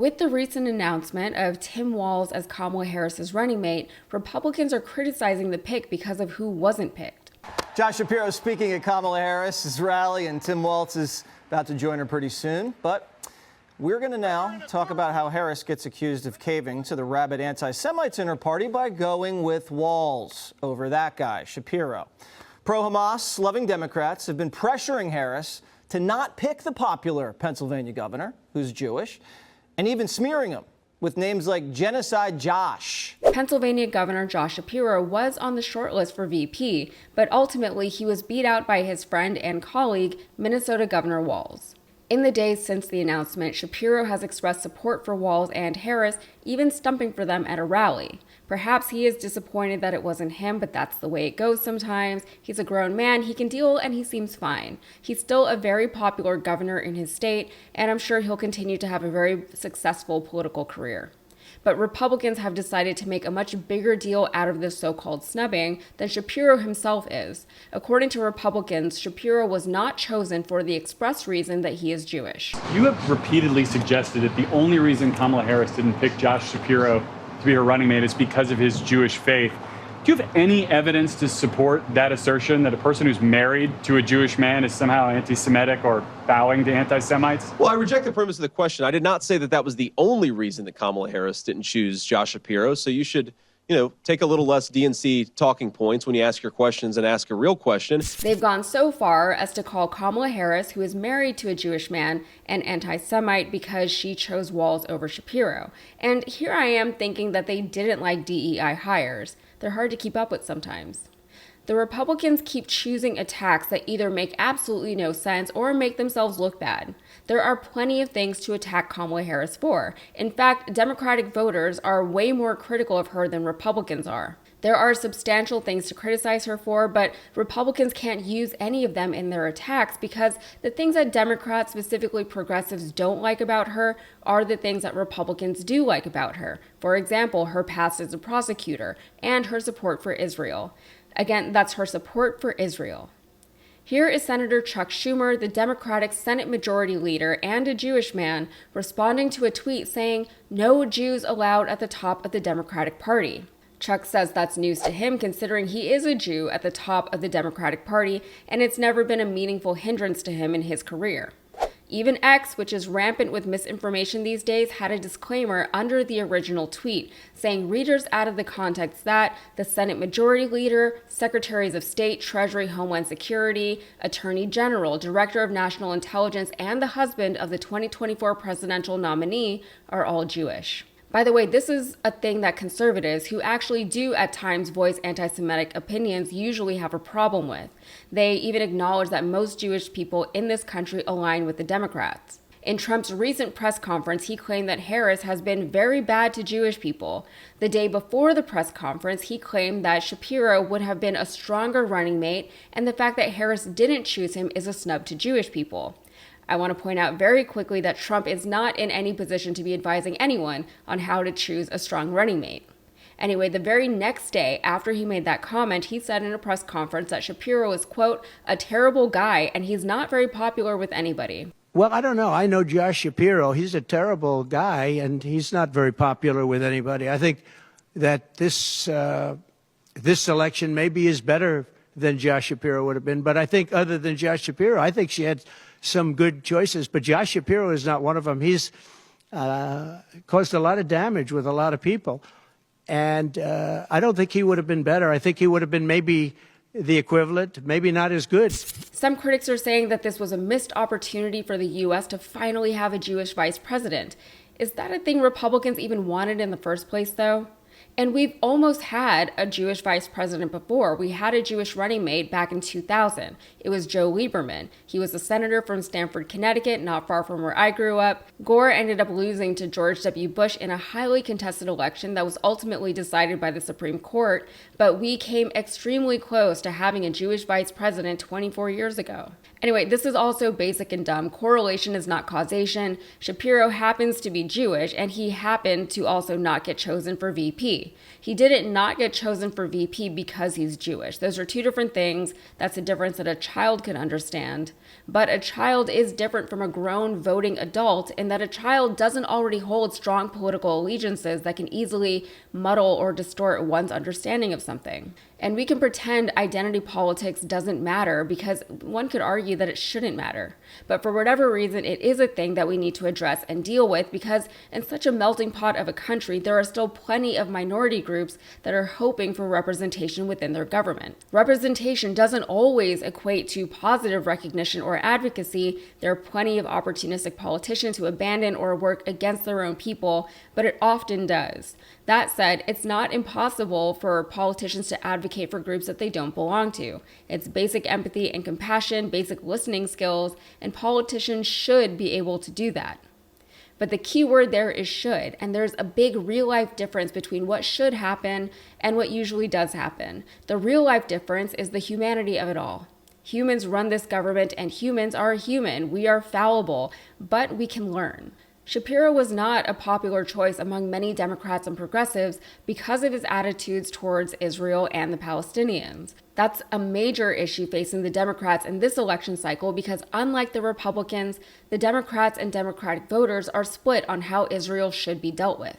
With the recent announcement of Tim Walz as Kamala Harris's running mate, Republicans are criticizing the pick because of who wasn't picked. Josh Shapiro speaking at Kamala Harris's rally, and Tim Walz is about to join her pretty soon. But we're going to now talk about how Harris gets accused of caving to the rabid anti-Semites in her party by going with Walz over that guy, Shapiro. Pro-Hamas loving Democrats have been pressuring Harris to not pick the popular Pennsylvania governor, who's Jewish, and even smearing him with names like Genocide Josh. Pennsylvania Governor Josh Shapiro was on the shortlist for VP, but ultimately he was beat out by his friend and colleague, Minnesota Governor Walz. In the days since the announcement, Shapiro has expressed support for Walz and Harris, even stumping for them at a rally. Perhaps he is disappointed that it wasn't him, but that's the way it goes sometimes. He's a grown man, he can deal, and he seems fine. He's still a very popular governor in his state, and I'm sure he'll continue to have a very successful political career. But Republicans have decided to make a much bigger deal out of this so-called snubbing than Shapiro himself is. According to Republicans, Shapiro was not chosen for the express reason that he is Jewish. You have repeatedly suggested that the only reason Kamala Harris didn't pick Josh Shapiro to be her running mate is because of his Jewish faith. Do you have any evidence to support that assertion that a person who's married to a Jewish man is somehow anti-Semitic or bowing to anti-Semites? Well, I reject the premise of the question. I did not say that that was the only reason that Kamala Harris didn't choose Josh Shapiro. So you should, take a little less DNC talking points when you ask your questions and ask a real question. They've gone so far as to call Kamala Harris, who is married to a Jewish man, an anti-Semite because she chose Walz over Shapiro. And here I am thinking that they didn't like DEI hires. They're hard to keep up with sometimes. The Republicans keep choosing attacks that either make absolutely no sense or make themselves look bad. There are plenty of things to attack Kamala Harris for. In fact, Democratic voters are way more critical of her than Republicans are. There are substantial things to criticize her for, but Republicans can't use any of them in their attacks because the things that Democrats, specifically progressives, don't like about her are the things that Republicans do like about her. For example, her past as a prosecutor and her support for Israel. Again, that's her support for Israel. Here is Senator Chuck Schumer, the Democratic Senate Majority Leader and a Jewish man, responding to a tweet saying, "No Jews allowed at the top of the Democratic Party." Chuck says that's news to him considering he is a Jew at the top of the Democratic Party, and it's never been a meaningful hindrance to him in his career. Even X, which is rampant with misinformation these days, had a disclaimer under the original tweet, saying readers out of the context that the Senate Majority Leader, Secretaries of State, Treasury, Homeland Security, Attorney General, Director of National Intelligence, and the husband of the 2024 presidential nominee are all Jewish. By the way, this is a thing that conservatives, who actually do at times voice anti-Semitic opinions, usually have a problem with. They even acknowledge that most Jewish people in this country align with the Democrats. In Trump's recent press conference, he claimed that Harris has been very bad to Jewish people. The day before the press conference, he claimed that Shapiro would have been a stronger running mate, and the fact that Harris didn't choose him is a snub to Jewish people. I want to point out very quickly that Trump is not in any position to be advising anyone on how to choose a strong running mate. Anyway, the very next day after he made that comment, he said in a press conference that Shapiro is, quote, a terrible guy, and he's not very popular with anybody. Well, I don't know. I know Josh Shapiro. He's a terrible guy, and he's not very popular with anybody. I think that this election maybe is better than Josh Shapiro would have been. But I think other than Josh Shapiro, I think she had some good choices. But Josh Shapiro is not one of them. He's caused a lot of damage with a lot of people. And I don't think he would have been better. I think he would have been maybe the equivalent, maybe not as good. Some critics are saying that this was a missed opportunity for the U.S. to finally have a Jewish vice president. Is that a thing Republicans even wanted in the first place, though? And we've almost had a Jewish vice president before. We had a Jewish running mate back in 2000. It was Joe Lieberman. He was a senator from Stamford, Connecticut, not far from where I grew up. Gore ended up losing to George W. Bush in a highly contested election that was ultimately decided by the Supreme Court, but we came extremely close to having a Jewish vice president 24 years ago. Anyway, this is also basic and dumb. Correlation is not causation. Shapiro happens to be Jewish, and he happened to also not get chosen for VP. VP. He didn't not get chosen for VP because he's Jewish. Those are two different things. That's a difference that a child can understand. But a child is different from a grown voting adult in that a child doesn't already hold strong political allegiances that can easily muddle or distort one's understanding of something. And we can pretend identity politics doesn't matter because one could argue that it shouldn't matter. But for whatever reason, it is a thing that we need to address and deal with because in such a melting pot of a country, there are still plenty of minority groups that are hoping for representation within their government. Representation doesn't always equate to positive recognition or advocacy. There are plenty of opportunistic politicians who abandon or work against their own people, but it often does. That said, it's not impossible for politicians to advocate for groups that they don't belong to. It's basic empathy and compassion, basic listening skills, and politicians should be able to do that. But the key word there is should, and there's a big real-life difference between what should happen and what usually does happen. The real-life difference is the humanity of it all. Humans run this government, and humans are human. We are fallible, but we can learn. Shapiro was not a popular choice among many Democrats and progressives because of his attitudes towards Israel and the Palestinians. That's a major issue facing the Democrats in this election cycle because unlike the Republicans, the Democrats and Democratic voters are split on how Israel should be dealt with.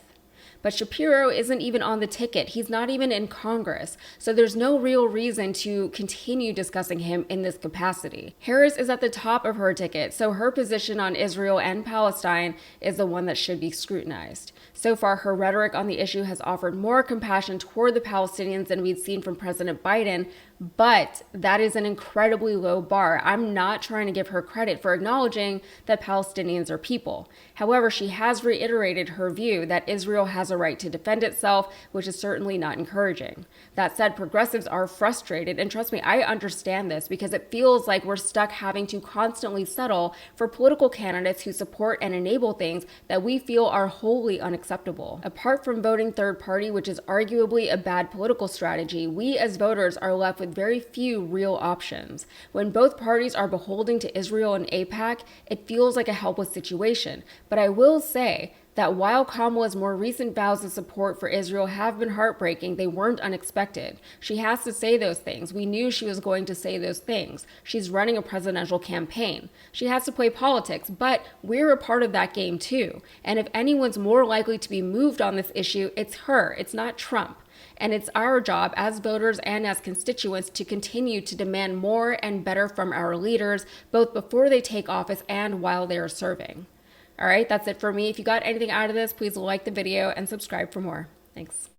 But Shapiro isn't even on the ticket. He's not even in Congress. So there's no real reason to continue discussing him in this capacity. Harris is at the top of her ticket, so her position on Israel and Palestine is the one that should be scrutinized. So far, her rhetoric on the issue has offered more compassion toward the Palestinians than we'd seen from President Biden, but that is an incredibly low bar. I'm not trying to give her credit for acknowledging that Palestinians are people. However, she has reiterated her view that Israel has a right to defend itself, which is certainly not encouraging. That said, progressives are frustrated, and trust me, I understand this because it feels like we're stuck having to constantly settle for political candidates who support and enable things that we feel are wholly unacceptable. Apart from voting third party, which is arguably a bad political strategy, we as voters are left with very few real options. When both parties are beholden to Israel and AIPAC, it feels like a helpless situation. But I will say that while Kamala's more recent vows of support for Israel have been heartbreaking, they weren't unexpected. She has to say those things. We knew she was going to say those things. She's running a presidential campaign. She has to play politics, but we're a part of that game too. And if anyone's more likely to be moved on this issue, it's her. It's not Trump. And it's our job as voters and as constituents to continue to demand more and better from our leaders, both before they take office and while they are serving. All right, that's it for me. If you got anything out of this, please like the video and subscribe for more. Thanks.